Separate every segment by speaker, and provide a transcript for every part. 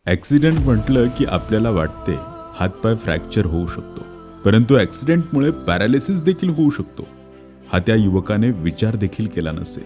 Speaker 1: Accident म्हटलं की आपल्याला वाटते हातपाय फ्रॅक्चर होऊ शकतो, परंतु ॲक्सिडेंटमुळे पॅरालिसिस देखील होऊ शकतो हा त्या युवकाने विचार देखील केला नसेल.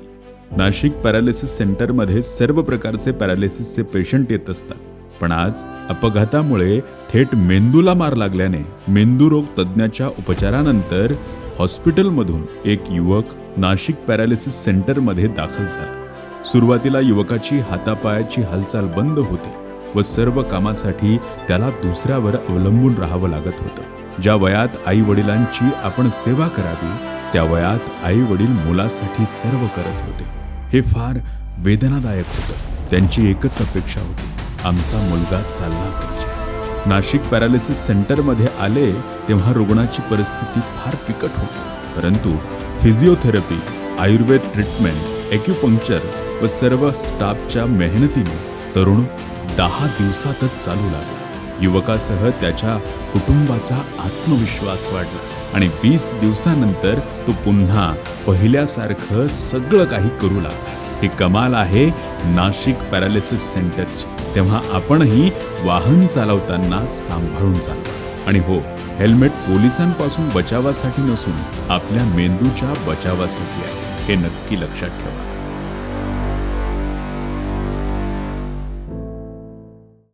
Speaker 1: नाशिक पॅरालिसिस सेंटरमध्ये सर्व प्रकारचे पॅरालिसिसचे पेशंट येत असतात, पण आज अपघातामुळे थेट मेंदूला मार लागल्याने मेंदूरोग तज्ज्ञाच्या उपचारानंतर हॉस्पिटलमधून एक युवक नाशिक पॅरालिसिस सेंटरमध्ये दाखल झाला. सुरुवातीला युवकाची हातापायाची हालचाल बंद होती व सर्व कामासाठी त्याला दुसऱ्यावर अवलंबून राहावं लागत होतं. ज्या वयात आई वडिलांची आपण सेवा करावी त्या वयात आई वडील मुलासाठी सर्व करत होते. हे फार वेदनादायक होतं. त्यांची एकच अपेक्षा होती, आमचा मुलगा चालला पाहिजे. नाशिक पॅरालिसिस सेंटरमध्ये आले तेव्हा रुग्णाची परिस्थिती फार बिकट होती, परंतु फिजिओथेरपी, आयुर्वेद ट्रीटमेंट, ॲक्युपंक्चर व सर्व स्टाफच्या मेहनतीने तरुण 10 दिवसातच चालू लागला. युवकासह त्याच्या कुटुंबाचा आत्मविश्वास वाढला आणि 20 दिवसानंतर तो पुन्हा पहिल्यासारखं सगळं काही करू लागला. ही कमाल आहे नाशिक पॅरालिसिस सेंटरची. तेव्हा आपणही वाहन चालवताना सांभाळून चालवा. आणि हो, हेल्मेट पोलिसांपासून बचावासाठी नसून आपल्या मेंदूच्या बचावासाठी आहे, हे नक्की लक्षात ठेवा.